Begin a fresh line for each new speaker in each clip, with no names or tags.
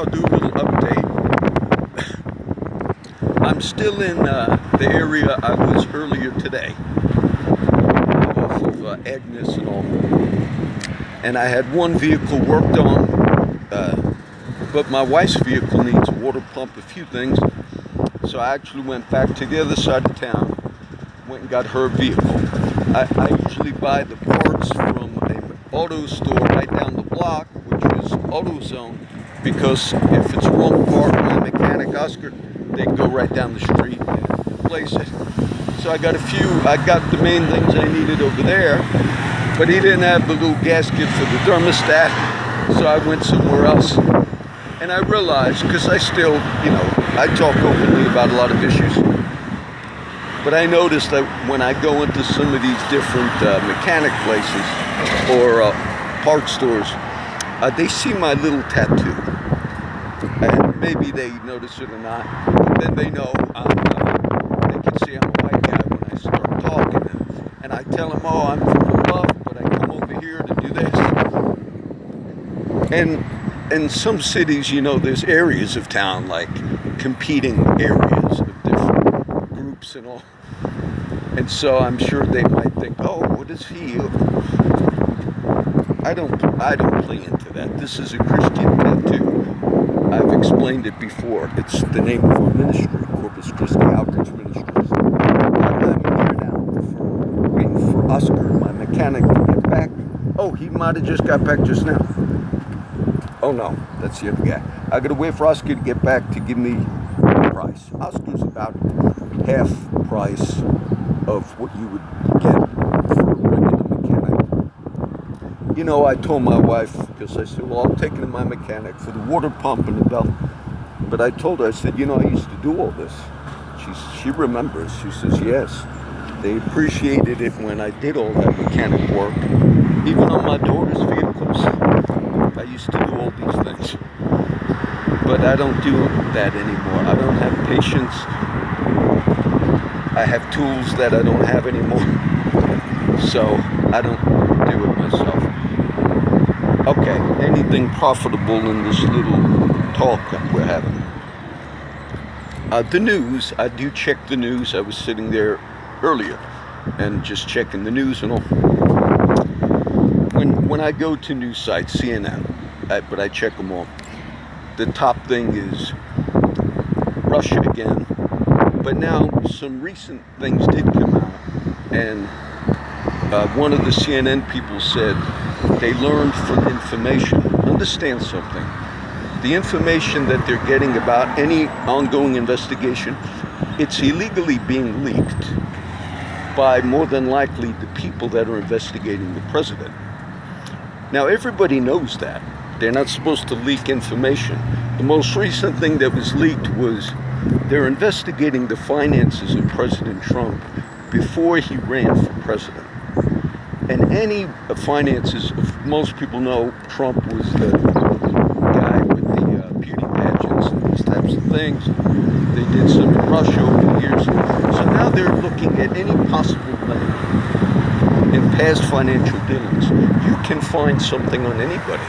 I'll do a little update. I'm still in the area I was earlier today, off of Agnes and all. And I had one vehicle worked on, but my wife's vehicle needs a water pump, a few things. So I actually went back to the other side of town, went and got her vehicle. I usually buy the parts from an auto store right down the block, which is AutoZone, because if it's a wrong part, my mechanic Oscar, they go right down the street and replace it. So I got the main things I needed over there, but he didn't have the little gasket for the thermostat, so I went somewhere else. And I realized, because I still, I talk openly about a lot of issues, but I noticed that when I go into some of these different mechanic places or part stores, they see my little tattoo. And maybe they notice it or not, but then they know they can see I'm a white guy when I start talking. And I tell them, oh, I'm from above, but I come over here to do this. And in some cities, there's areas of town, like competing areas of different groups and all. And so I'm sure they might think, oh, what is he? I don't play into that. This is a Christian tattoo. I've explained it before. It's the name of our ministry, Corpus Christi Outreach Ministries. I'm here now waiting for Oscar, my mechanic, to get back. Oh, he might have just got back just now. Oh no, that's the other guy. I gotta wait for Oscar to get back to give me the price. Oscar's about half price of what you would get for a regular mechanic. I told my wife, because I said, well, I'll take it to my mechanic for the water pump and the belt. But I told her, I said, I used to do all this. She remembers. She says, yes. They appreciated it when I did all that mechanic work. Even on my daughter's vehicles, I used to do all these things. But I don't do that anymore. I don't have patience. I have tools that I don't have anymore. So I don't do it myself. Okay, anything profitable in this little talk that we're having? The news, I do check the news. I was sitting there earlier and just checking the news and all. When I go to news sites, CNN, but I check them all, the top thing is Russia again. But now some recent things did come out, and one of the CNN people said they learned from information. Understand something. The information that they're getting about any ongoing investigation, it's illegally being leaked by more than likely the people that are investigating the president. Now everybody knows that. They're not supposed to leak information. The most recent thing that was leaked was they're investigating the finances of President Trump before he ran for president. And any finances, most people know Trump was the guy with the beauty pageants and these types of things. They did some in Russia over the years. So now they're looking at any possible thing in past financial dealings. You can find something on anybody.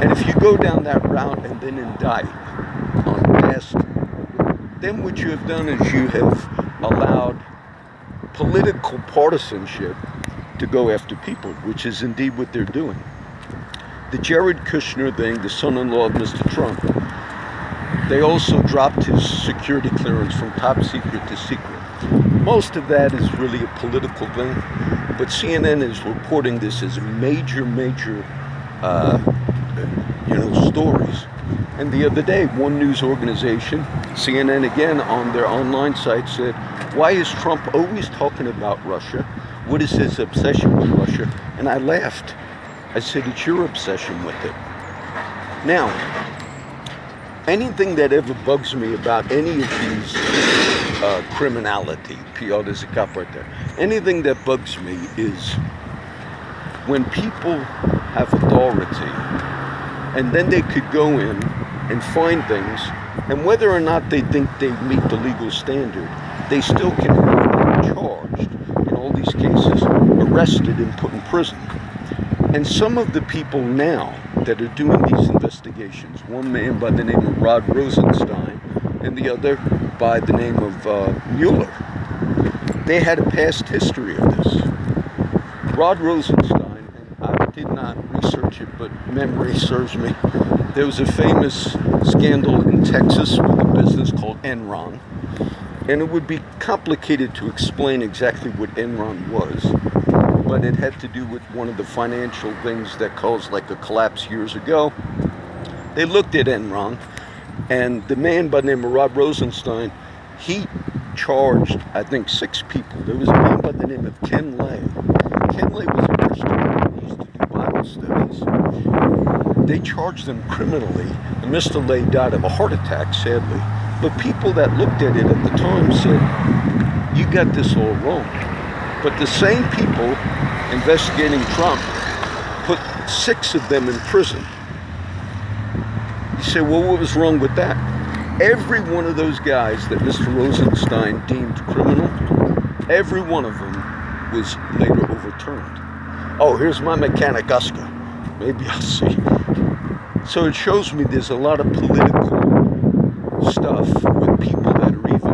And if you go down that route and then indict on past, then what you have done is you have allowed political partisanship to go after people, which is indeed what they're doing. The Jared Kushner thing, the son-in-law of Mr. Trump, they also dropped his security clearance from top secret to secret. Most of that is really a political thing, but CNN is reporting this as major stories. And the other day, one news organization, CNN again, on their online site said, why is Trump always talking about Russia? What is his obsession with Russia? And I laughed. I said, it's your obsession with it. Now, anything that ever bugs me about any of these criminality, PR, there's a cop right there. Anything that bugs me is when people have authority and then they could go in and find things, and whether or not they think they meet the legal standard, they still can have them charged, in all these cases, arrested and put in prison. And some of the people now that are doing these investigations. One man by the name of Rod Rosenstein and the other by the name of Mueller. They had a past history of this. Rod Rosenstein, and I did not research it, but memory serves me. There was a famous scandal in Texas with a business called Enron. And it would be complicated to explain exactly what Enron was, but it had to do with one of the financial things that caused like a collapse years ago. They looked at Enron, and the man by the name of Rod Rosenstein, he charged, I think, 6 people. There was a man by the name of Ken Lay. Ken Lay was a Christian. He used to do Bible studies. They charged him criminally, and Mr. Lay died of a heart attack, sadly. But people that looked at it at the time said, you got this all wrong. But the same people investigating Trump put 6 of them in prison. You say, well, what was wrong with that? Every one of those guys that Mr. Rosenstein deemed criminal, every one of them was later overturned. Oh, here's my mechanic, Oscar. Maybe I'll see. So it shows me there's a lot of political stuff with people that are even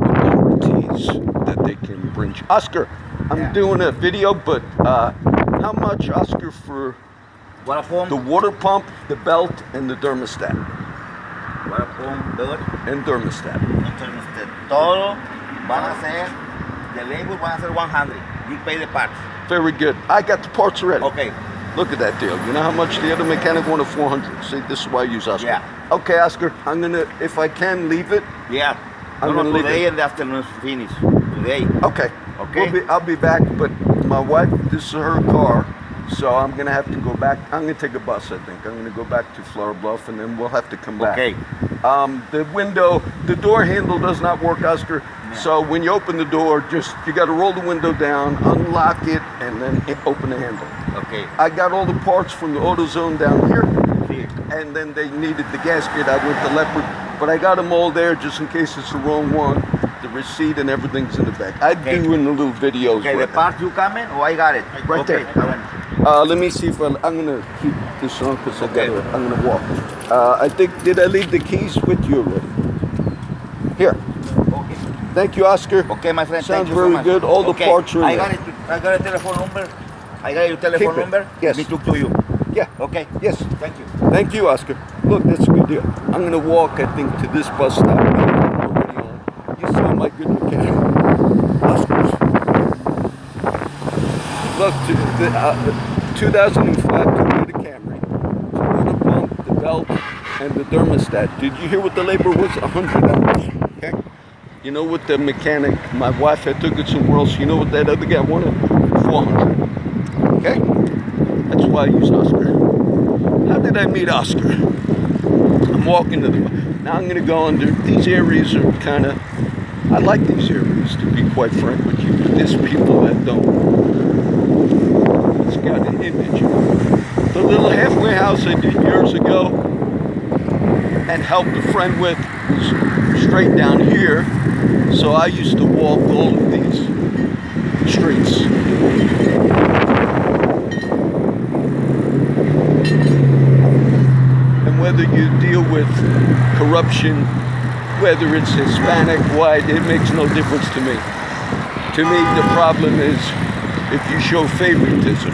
minorities that they can bring. Oscar, I'm doing a video, but how much, Oscar, for the water pump, the belt, and the thermostat?
Water pump, belt,
and thermostat.
Todo van a ser, the labor van a ser 100. You pay the parts.
Very good. I got the parts already.
Okay.
Look at that deal. You know how much the other mechanic wanted? 400. See, this is why I use Oscar.
Yeah.
Okay, Oscar, I'm gonna, if I can, leave it.
Yeah.
I'm gonna leave
today
it.
in the afternoon finish. Today.
Okay.
Okay.
I'll be back, but my wife, this is her car, so I'm gonna have to go back. I'm gonna take a bus, I think. I'm gonna go back to Flower Bluff, and then we'll have to come back.
Okay.
The window, the door handle does not work, Oscar.
No.
So when you open the door, you got to roll the window down, unlock it, and then open the handle.
Okay.
I got all the parts from the AutoZone down here, and then they needed the gasket. I went to Leopard, but I got them all there just in case it's the wrong one. The receipt and everything's in the back. I do in the little videos.
Okay, the part you coming? Oh, I got it.
Right
okay.
there. Let me see if I'm gonna keep this on because I'm gonna walk. I think, did I leave the keys with you already? Here.
Okay.
Thank you, Oscar.
Okay, my friend.
Sounds
thank you
very
so much.
good. All the parts are in
I
there.
got it. I got a telephone number. I got your telephone number.
Yes.
Me took to you.
Yeah.
Okay.
Yes.
Thank you.
Thank you, Oscar. Look, that's a good deal. I'm gonna walk, I think, to this bus stop. Already on. You saw my good mechanic. Oscar's. Look, the 2005 Toyota Camry, the pump, the belt, and the thermostat. Did you hear what the labor was? $100. Okay. You know what the mechanic, my wife had took it somewhere else. You know what that other guy wanted? $400. Okay. That's why I use Oscar. How did I meet Oscar? I'm walking to the. Now I'm gonna go under. These areas are kind of. I like these areas, to be quite frank with you. But there's people that don't. It's got an image. The little halfway house I did years ago and helped a friend with was straight down here. So I used to walk all of these streets. And whether you deal with corruption, whether it's Hispanic, white, it makes no difference to me. To me, the problem is if you show favoritism,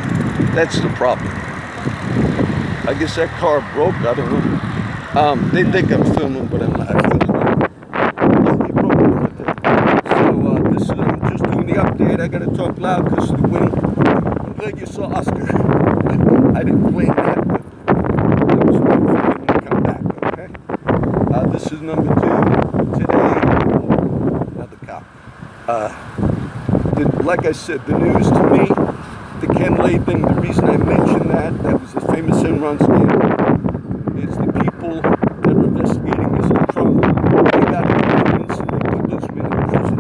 that's the problem. I guess that car broke, I don't know. They think I'm filming, but I'm not filming. Oh, he broke it right there. So this is, I'm just doing the update. I gotta talk loud because of the wind. I'm glad you saw Oscar. I didn't plan that, but that was fun for him to come back, okay? This is number 2 today. Another cop. Like I said, the news to me, the Ken Lay thing, the reason I mentioned that was the famous Enron scandal, is the people that are investigating Mr. Trump, they got indictments and they put those men in prison.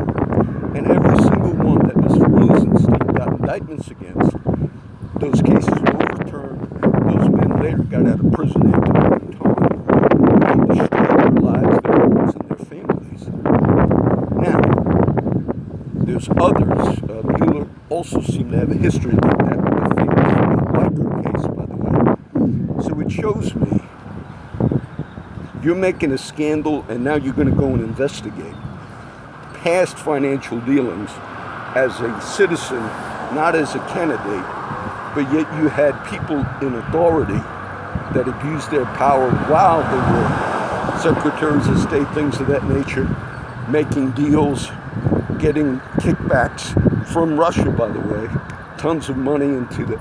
And every single one that Mr. Rosenstein got indictments against, those cases were overturned. Those men later got out of prison after doing time. They destroyed their lives, their homes, and their families. Now, there's others. Mueller also seemed to have a history like that with the famous Biker case, by the way. So So it shows me you're making a scandal and now you're going to go and investigate past financial dealings as a citizen, not as a candidate, but yet you had people in authority that abused their power while they were secretaries of state, things of that nature, making deals, getting kickbacks from Russia, by the way, tons of money into the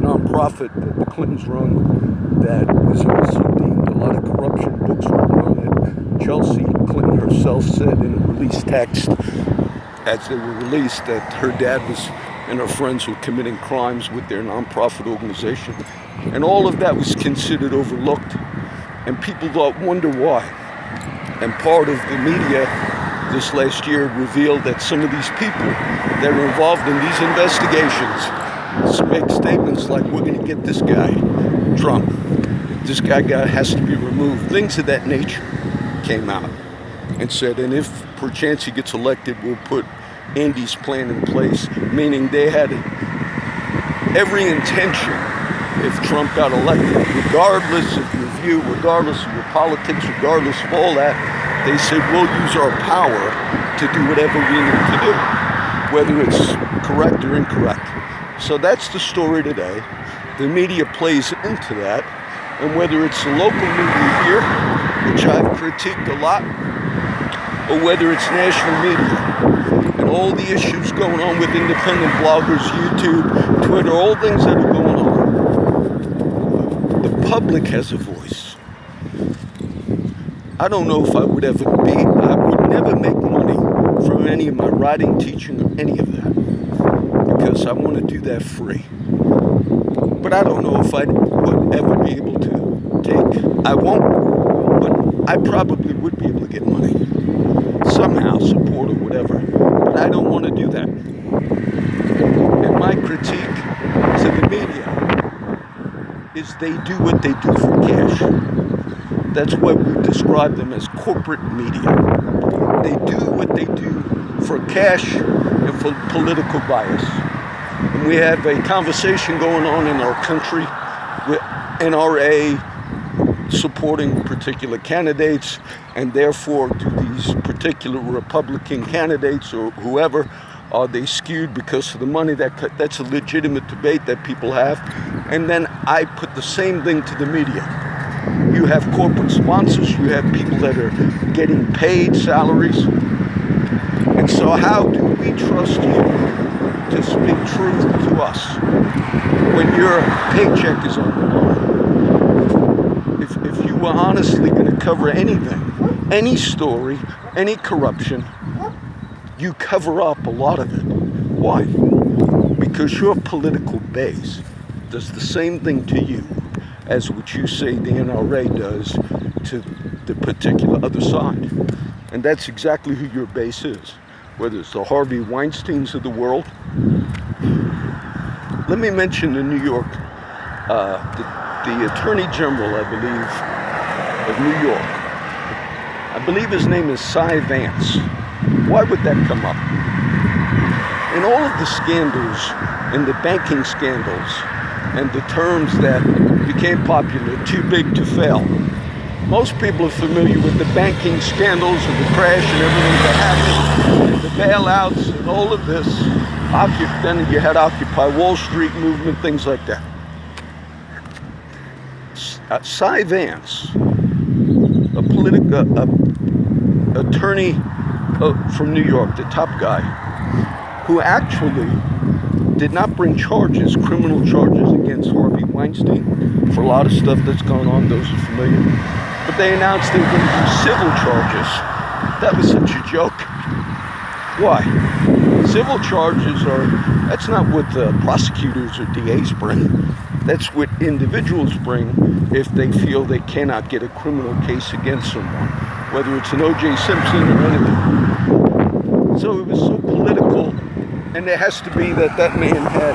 nonprofit that the Clintons run that was also deemed a lot of corruption. Books written on it. Chelsea Clinton herself said in a release text as they were released that her dad and her friends were committing crimes with their nonprofit organization. And all of that was considered overlooked. And people thought, wonder why. And part of the media this last year revealed that some of these people that are involved in these investigations make statements like, we're going to get this guy, Trump. This guy has to be removed. Things of that nature came out and said, and if perchance he gets elected, we'll put Andy's plan in place, meaning they had every intention, if Trump got elected, regardless of your view, regardless of your politics, regardless of all that, they said, we'll use our power to do whatever we need to do, whether it's correct or incorrect. So that's the story today. The media plays into that, and whether it's the local media here, which I've critiqued a lot, or whether it's national media, and all the issues going on with independent bloggers, YouTube, Twitter, all things that are going on, the public has a voice. I don't know if I would never make money from any of my writing, teaching, or any of that, because I want to do that free. But I don't know if I would ever be able to I won't, but I probably would be able to get money, somehow, support or whatever, but I don't want to do that. And my critique to the media is they do what they do for cash. That's why we describe them as corporate media. They do what they do for cash and for political bias. And we have a conversation going on in our country with NRA supporting particular candidates, and therefore to these particular Republican candidates or whoever, are they skewed because of the money? That's a legitimate debate that people have. And then I put the same thing to the media. You have corporate sponsors, you have people that are getting paid salaries. And so how do we trust you to speak truth to us when your paycheck is on the line? If you were honestly going to cover anything, any story, any corruption, you cover up a lot of it. Why? Because your political base does the same thing to you as what you say the NRA does to the particular other side. And that's exactly who your base is, whether it's the Harvey Weinsteins of the world. Let me mention in New York, the Attorney General, I believe, of New York. I believe his name is Cy Vance. Why would that come up? In all of the scandals, in the banking scandals, and the terms that became popular, too big to fail, most people are familiar with the banking scandals and the crash and everything that happened, and the bailouts and all of this. Then you had Occupy Wall Street movement, things like that. Cy Vance, a attorney from New York, the top guy, who actually did not bring criminal charges against Harvey Weinstein for a lot of stuff that's gone on, those are familiar. But they announced they were going to do civil charges. That was such a joke. Why? Civil charges that's not what the prosecutors or DAs bring. That's what individuals bring if they feel they cannot get a criminal case against someone, whether it's an O.J. Simpson or anything. So it was so political, and it has to be that man had,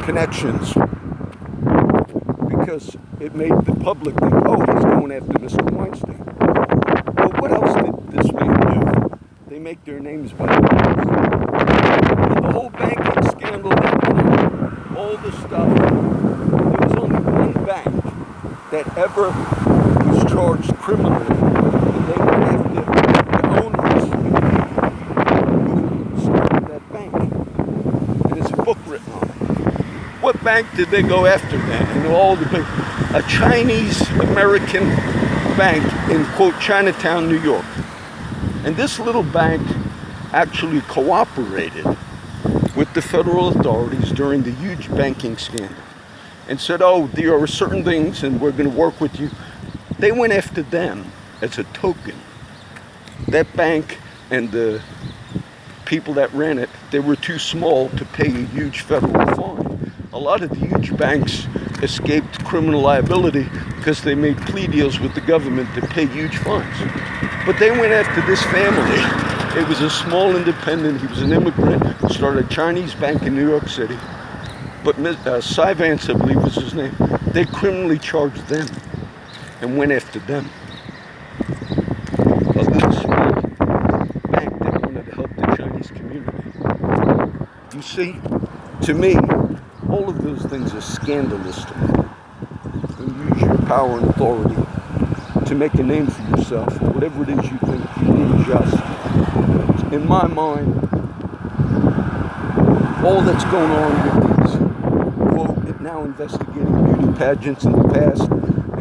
connections, because it made the public think, oh, he's going after Mr. Weinstein. But what else did this man do? They make their names by the whole banking scandal that went on, all the stuff. There was only that ever was charged criminally. And they went after the owners who started that bank. And there's a book written on it. What bank did they go after then? And all the big, a Chinese American bank in, quote, Chinatown, New York. And this little bank actually cooperated with the federal authorities during the huge banking scandal and said, oh, there are certain things and we're going to work with you. They went after them as a token. That bank and the people that ran it, they were too small to pay a huge federal fine. A lot of the huge banks escaped criminal liability because they made plea deals with the government to pay huge fines. But they went after this family. It was a small independent. He was an immigrant, started a Chinese bank in New York City. But Cy Vance, I believe was his name, they criminally charged them and went after them. A little small bank that wanted to help the Chinese community. You see, to me, all of those things are scandalous to me. You use your power and authority to make a name for yourself, or whatever it is you think you deem just. In my mind, all that's going on with these, quote, now investigating beauty pageants in the past,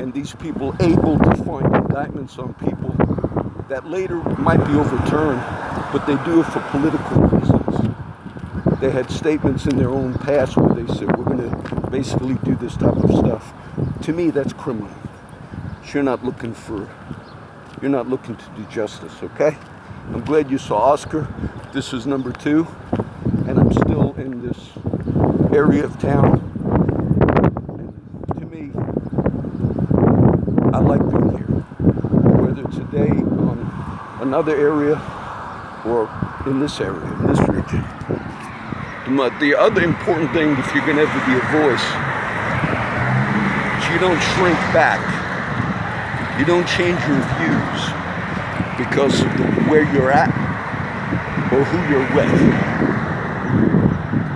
and these people able to find indictments on people that later might be overturned, but they do it for political reasons. They had statements in their own past where they said, we're going to basically do this type of stuff. To me, that's criminal. You're not looking to do justice, okay? I'm glad you saw Oscar. This is number 2, and I'm still in this area of town. And to me, I like being here. Whether it's today on another area or in this area, in this region. The other important thing, if you're going to ever be a voice, is you don't shrink back. You don't change your views because of where you're at or who you're with.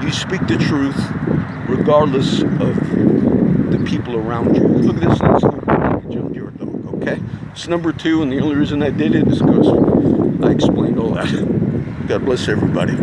You speak the truth regardless of the people around you. Look at this nice little John Deere dog, okay? It's number 2, and the only reason I did it is because I explained all that. God bless everybody.